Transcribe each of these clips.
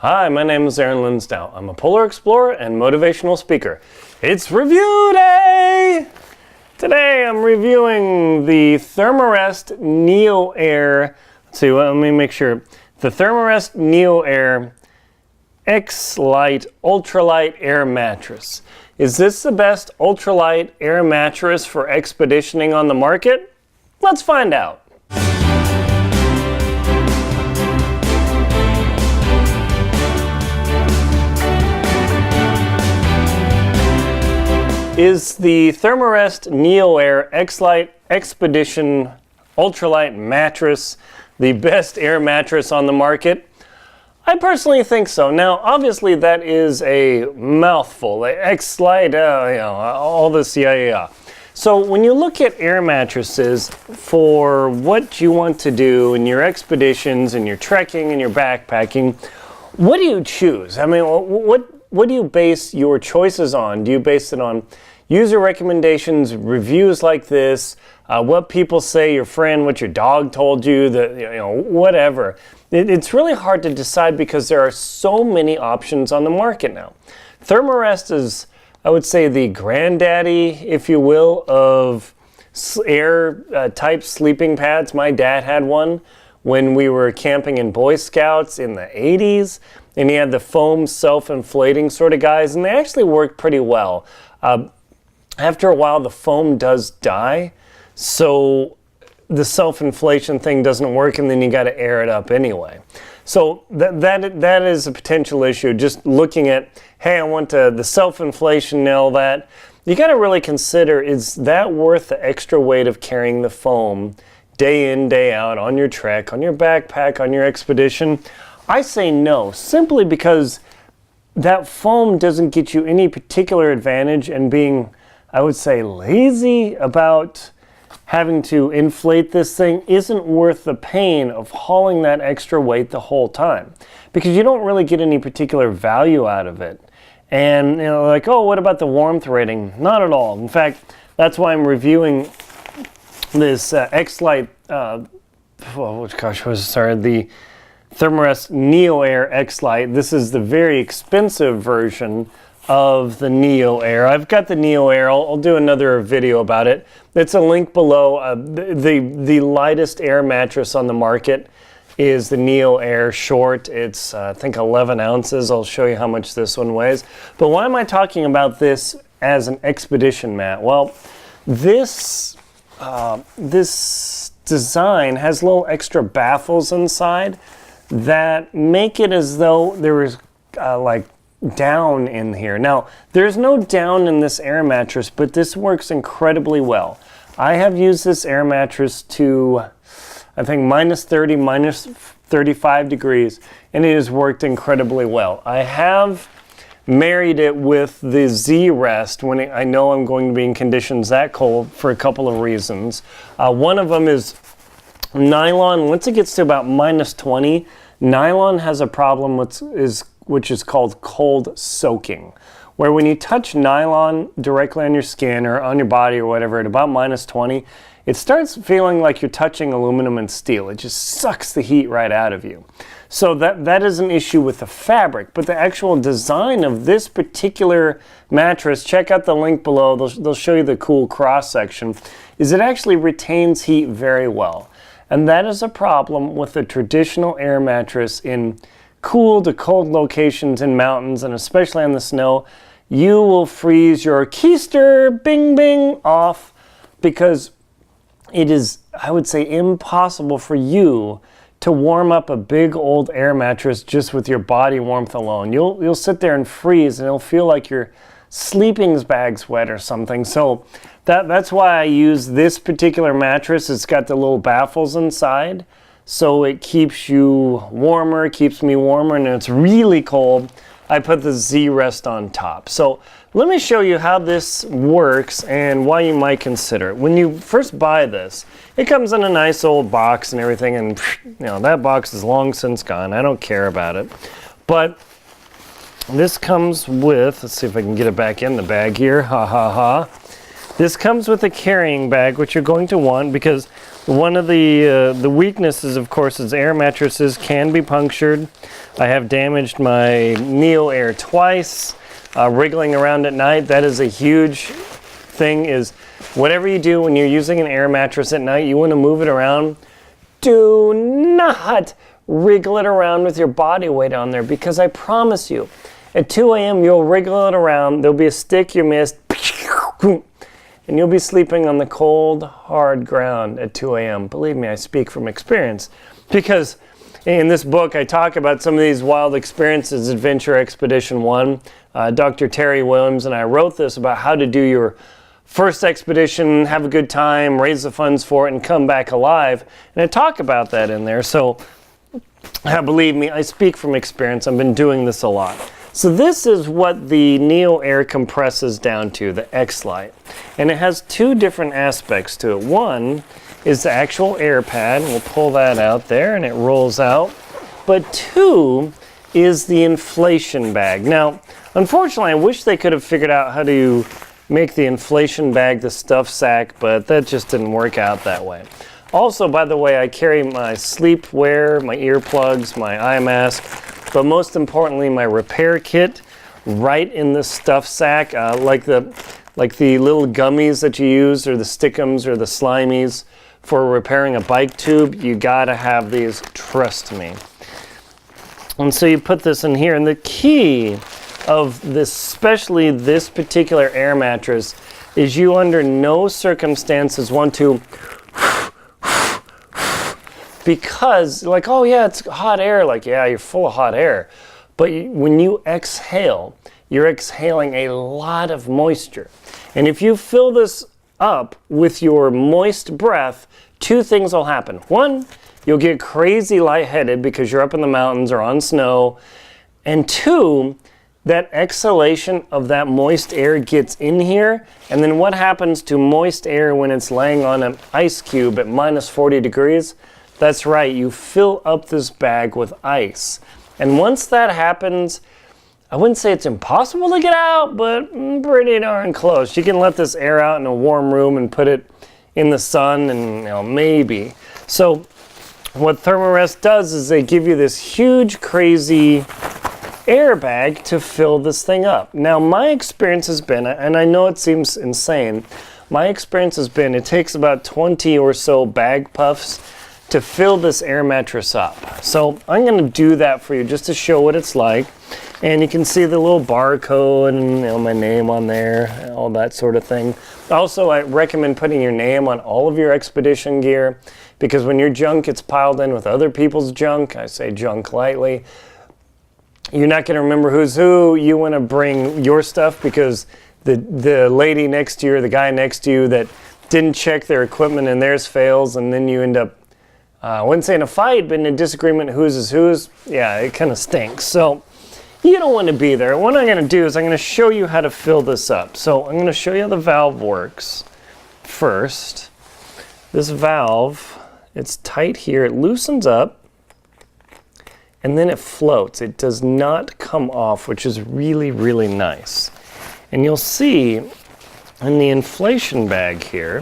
Hi, my name is Aaron Linsdau. I'm a polar explorer and motivational speaker. It's review day! Today I'm reviewing the Therm-a-Rest NeoAir. Let's see, let me make sure. The Therm-a-Rest NeoAir X-Lite Ultralight Air Mattress. Is this the best ultralight air mattress for expeditioning on the market? Let's find out. Is the Therm-a-Rest NeoAir X-Lite Expedition Ultralight Mattress the best air mattress on the market? I personally think so. Now, obviously, that is a mouthful. X-Lite, all this, yeah. So when you look at air mattresses for what you want to do in your expeditions and your trekking and your backpacking, what do you choose? I mean, what do you base your choices on? Do you base it on user recommendations, reviews like this, what people say, your friend, what your dog told you, whatever? It's really hard to decide because there are so many options on the market now. Therm-a-Rest is, I would say, the granddaddy, if you will, of air type sleeping pads. My dad had one when we were camping in Boy Scouts in the 80s, and he had the foam self-inflating sort of guys, and they actually worked pretty well. After a while, the foam does die, so the self-inflation thing doesn't work, and then you got to air it up anyway. So that is a potential issue. Just looking at, hey, I want the self-inflation and all that. You got to really consider, is that worth the extra weight of carrying the foam day in, day out on your trek, on your backpack, on your expedition? I say no, simply because that foam doesn't get you any particular advantage, and being, I would say, lazy about having to inflate this thing isn't worth the pain of hauling that extra weight the whole time, because you don't really get any particular value out of it. And like, oh, what about the warmth rating? Not at all. In fact, that's why I'm reviewing this X-Lite, the Therm-a-Rest NeoAir X-Lite. This is the very expensive version of the NeoAir. I've got the NeoAir. I'll do another video about it. It's a link below. The lightest air mattress on the market is the NeoAir Short. It's I think 11 ounces. I'll show you how much this one weighs. But why am I talking about this as an expedition mat? Well, this design has little extra baffles inside that make it as though there was like down in here. Now, there's no down in this air mattress, but this works incredibly well. I have used this air mattress to, I think, minus 30, minus 35 degrees, and it has worked incredibly well. I have married it with the Z-Rest when I know I'm going to be in conditions that cold for a couple of reasons. One of them is nylon. Once it gets to about minus 20, nylon has a problem which is called cold soaking, where when you touch nylon directly on your skin or on your body or whatever at about minus 20, it starts feeling like you're touching aluminum and steel. It just sucks the heat right out of you. So that is an issue with the fabric, but the actual design of this particular mattress, check out the link below, they'll show you the cool cross section, is it actually retains heat very well. And that is a problem with a traditional air mattress in cool to cold locations in mountains, and especially on the snow. You will freeze your keister bing bing off, because it is, I would say, impossible for you to warm up a big old air mattress just with your body warmth alone. You'll sit there and freeze, and it'll feel like your sleeping bag's wet or something. So that's why I use this particular mattress. It's got the little baffles inside, so it keeps you warmer, keeps me warmer, and it's really cold, I put the Z-Rest on top. So let me show you how this works and why you might consider it. When you first buy this, it comes in a nice old box and everything, and that box is long since gone. I don't care about it. But this comes with, let's see if I can get it back in the bag here, This comes with a carrying bag, which you're going to want because one of the weaknesses, of course, is air mattresses can be punctured. I have damaged my NeoAir twice, wriggling around at night. That is a huge thing, is whatever you do when you're using an air mattress at night, you want to move it around. Do not wriggle it around with your body weight on there, because I promise you, at 2 a.m. you'll wriggle it around, there'll be a stick you missed, and you'll be sleeping on the cold, hard ground at 2 a.m. Believe me, I speak from experience, because in this book I talk about some of these wild experiences. Adventure Expedition 1, Dr. Terry Williams and I wrote this about how to do your first expedition, have a good time, raise the funds for it, and come back alive. And I talk about that in there. So believe me, I speak from experience. I've been doing this a lot. So this is what the NeoAir compresses down to, the X-Lite. And it has two different aspects to it. One is the actual air pad. We'll pull that out there and it rolls out. But two is the inflation bag. Now, unfortunately, I wish they could have figured out how to make the inflation bag the stuff sack, but that just didn't work out that way. Also, by the way, I carry my sleepwear, my earplugs, my eye mask, but most importantly, my repair kit right in the stuff sack, like the little gummies that you use, or the stickums or the slimies for repairing a bike tube. You gotta have these, trust me. And so you put this in here, and the key of this, especially this particular air mattress, is you under no circumstances want to, because like, oh yeah, it's hot air, like yeah, you're full of hot air, but when you exhale, you're exhaling a lot of moisture. And if you fill this up with your moist breath, two things will happen. One, you'll get crazy lightheaded because you're up in the mountains or on snow, and two, that exhalation of that moist air gets in here, and then what happens to moist air when it's laying on an ice cube at minus 40 degrees? That's right, you fill up this bag with ice. And once that happens, I wouldn't say it's impossible to get out, but pretty darn close. You can let this air out in a warm room and put it in the sun, and maybe. So what Therm-a-Rest does is they give you this huge, crazy airbag to fill this thing up. Now my experience has been, and I know it seems insane, my experience has been it takes about 20 or so bag puffs to fill this air mattress up. So I'm going to do that for you just to show what it's like. And you can see the little barcode and my name on there, all that sort of thing. Also, I recommend putting your name on all of your expedition gear, because when your junk gets piled in with other people's junk, I say junk lightly, you're not going to remember who's who. You want to bring your stuff, because the lady next to you or the guy next to you that didn't check their equipment and theirs fails, and then you end up, I wouldn't say in a fight, but in a disagreement, whose is whose. Yeah, it kind of stinks. So you don't want to be there. What I'm going to do is I'm going to show you how to fill this up. So I'm going to show you how the valve works first. This valve, it's tight here. It loosens up, and then it floats. It does not come off, which is really, really nice. And you'll see in the inflation bag here,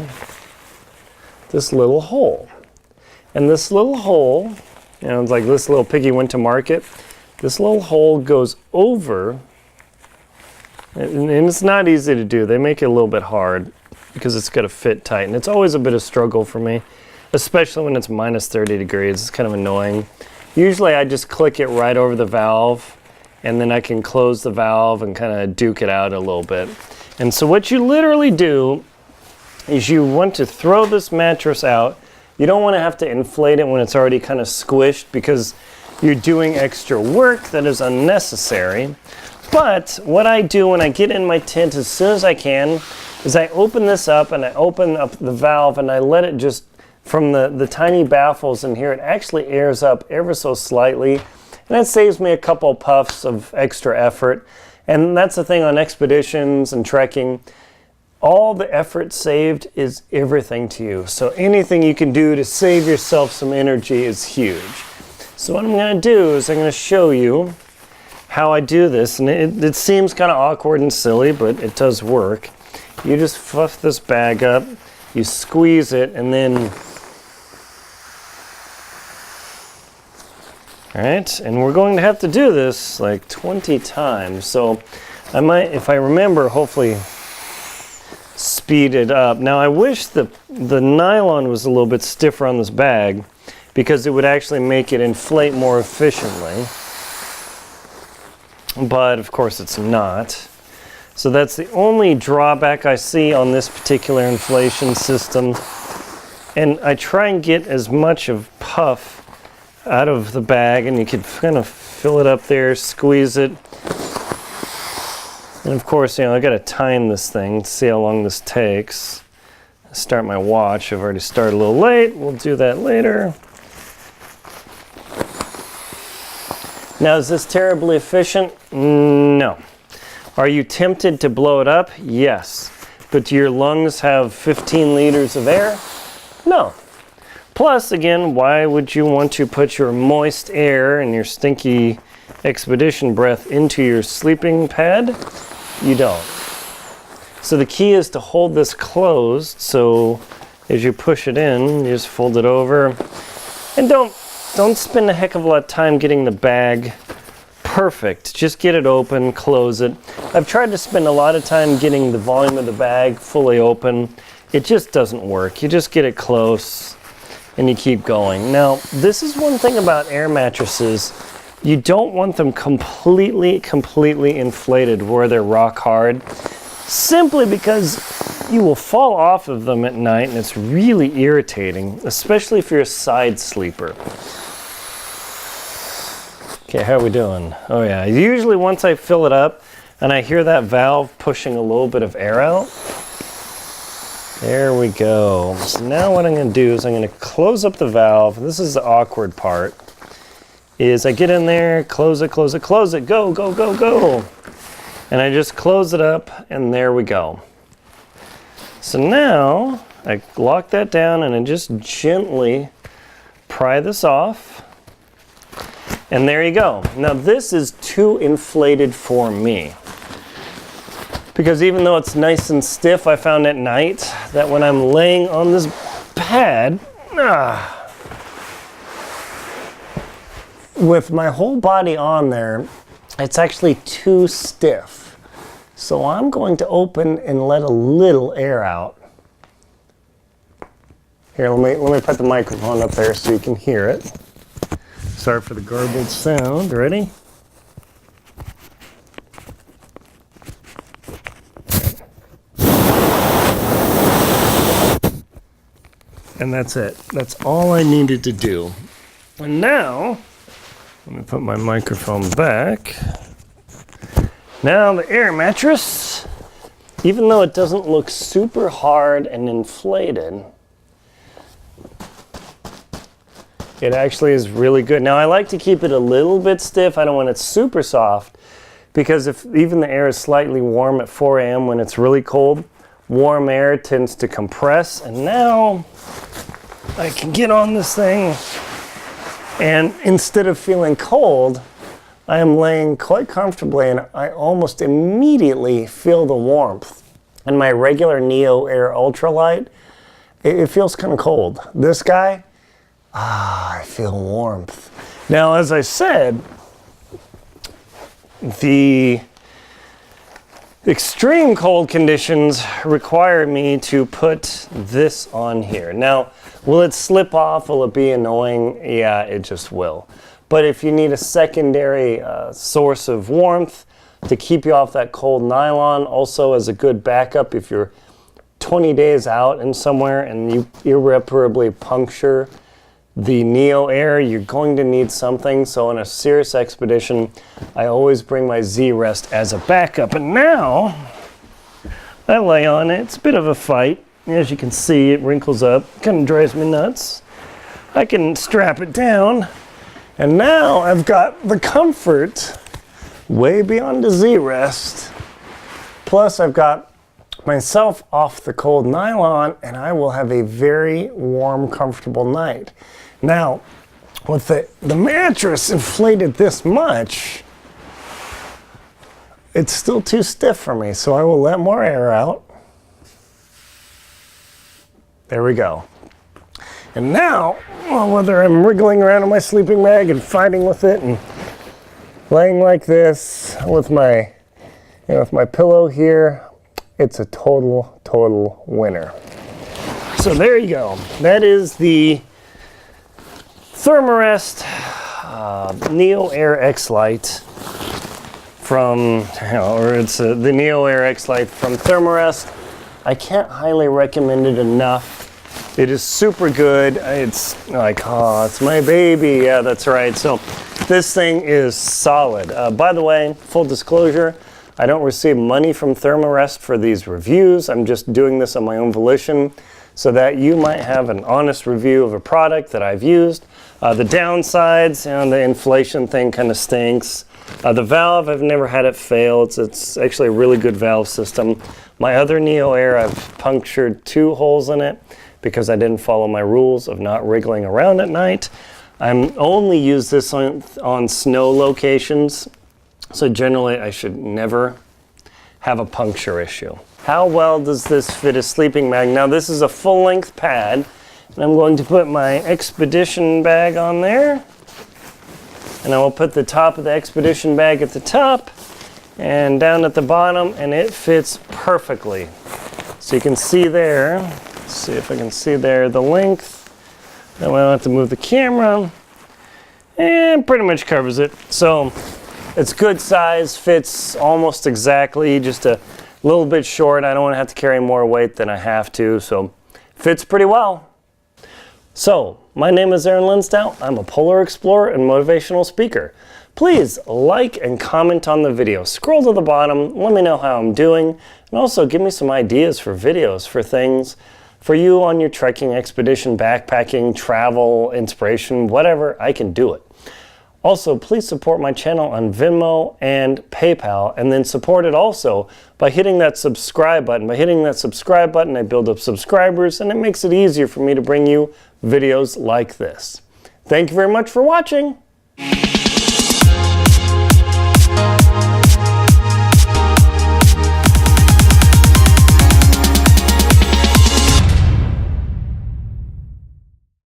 this little hole. And this little hole, you know, it's like this little piggy went to market. This little hole goes over, and it's not easy to do. They make it a little bit hard because it's got to fit tight. And it's always a bit of struggle for me, especially when it's minus 30 degrees. It's kind of annoying. Usually I just click it right over the valve, and then I can close the valve and kind of duke it out a little bit. And so what you literally do is you want to throw this mattress out. You don't want to have to inflate it when it's already kind of squished, because you're doing extra work that is unnecessary. But what I do when I get in my tent as soon as I can is I open this up, and I open up the valve, and I let it just, from the tiny baffles in here, it actually airs up ever so slightly, and that saves me a couple puffs of extra effort. And that's the thing on expeditions and trekking. All the effort saved is everything to you. So anything you can do to save yourself some energy is huge. So what I'm going to do is I'm going to show you how I do this. And it seems kind of awkward and silly, but it does work. you just fluff this bag up, you squeeze it, and then, all right, and we're going to have to do this like 20 times. So I might, if I remember, hopefully speed it up. Now I wish the nylon was a little bit stiffer on this bag because it would actually make it inflate more efficiently. But of course it's not. So that's the only drawback I see on this particular inflation system. And I try and get as much of puff out of the bag, and you could kind of fill it up there, squeeze it. And of course, you know, I gotta time this thing to see how long this takes. Start my watch. I've already started a little late. We'll do that later. Now, is this terribly efficient? No. Are you tempted to blow it up? Yes. But do your lungs have 15 liters of air? No. Plus, again, why would you want to put your moist air and your stinky expedition breath into your sleeping pad? You don't. So the key is to hold this closed, so as you push it in, you just fold it over. And don't spend a heck of a lot of time getting the bag perfect. Just get it open, close it. I've tried to spend a lot of time getting the volume of the bag fully open. It just doesn't work. You just get it close and you keep going. Now, this is one thing about air mattresses. You don't want them completely inflated where they're rock hard, simply because you will fall off of them at night and it's really irritating, especially if you're a side sleeper. Okay, how are we doing? Oh yeah, usually once I fill it up and I hear that valve pushing a little bit of air out, there we go. So now what I'm gonna do is I'm gonna close up the valve. This is the awkward part, is I get in there, close it, close it, close it, go, go, go, go. And I just close it up and there we go. So now I lock that down and I just gently pry this off. And there you go. Now this is too inflated for me. Because even though it's nice and stiff, I found at night that when I'm laying on this pad, with my whole body on there, it's actually too stiff. So I'm going to open and let a little air out. Here, let me put the microphone up there so you can hear it. Sorry for the garbled sound. Ready? And that's it. That's all I needed to do. And now, let me put my microphone back. Now the air mattress, even though it doesn't look super hard and inflated, it actually is really good. Now I like to keep it a little bit stiff. I don't want it super soft, because if even the air is slightly warm at 4 a.m. when it's really cold, warm air tends to compress. And now I can get on this thing, and instead of feeling cold, I am laying quite comfortably and I almost immediately feel the warmth. And my regular NeoAir Ultralight, it feels kind of cold. This guy, I feel warmth. Now, as I said, the extreme cold conditions require me to put this on here. Now, will it slip off? Will it be annoying? Yeah, it just will. But if you need a secondary source of warmth to keep you off that cold nylon, also as a good backup if you're 20 days out and somewhere and you irreparably puncture the NeoAir, you're going to need something. So in a serious expedition, I always bring my Z-Rest as a backup. And now I lay on it. It's a bit of a fight. As you can see, it wrinkles up. Kind of drives me nuts. I can strap it down. And now I've got the comfort way beyond the Z-Rest. Plus I've got myself off the cold nylon and I will have a very warm, comfortable night. Now, with the mattress inflated this much, it's still too stiff for me, so I will let more air out. There we go. And now, well, whether I'm wriggling around in my sleeping bag and fighting with it and laying like this with my, with my pillow here, it's a total winner. So there you go. That is the Therm-a-Rest NeoAir X Lite from, it's the NeoAir X Lite from Therm-a-Rest. I can't highly recommend it enough. It is super good. It's like, oh, it's my baby. Yeah, that's right. So this thing is solid. By the way, full disclosure, I don't receive money from Therm-a-Rest for these reviews. I'm just doing this on my own volition so that you might have an honest review of a product that I've used. The downsides, the inflation thing kind of stinks. The valve, I've never had it fail. It's actually a really good valve system. My other NeoAir, I've punctured 2 holes in it because I didn't follow my rules of not wriggling around at night. I only use this on snow locations, so generally I should never have a puncture issue. How well does this fit a sleeping bag? Now this is a full-length pad, and I'm going to put my Expedition bag on there, and I will put the top of the Expedition bag at the top and down at the bottom, and it fits perfectly. So you can see there, let's see if I can see there the length. That way I don't have to move the camera, and pretty much covers it. So it's good size, fits almost exactly, just a little bit short. I don't want to have to carry more weight than I have to, so fits pretty well. So, my name is Aaron Linsdau. I'm a polar explorer and motivational speaker. Please like and comment on the video. Scroll to the bottom, let me know how I'm doing, and also give me some ideas for videos for things for you on your trekking expedition, backpacking, travel, inspiration, whatever, I can do it. Also, please support my channel on Venmo and PayPal, and then support it also by hitting that subscribe button. By hitting that subscribe button, I build up subscribers, and it makes it easier for me to bring you videos like this. Thank you very much for watching.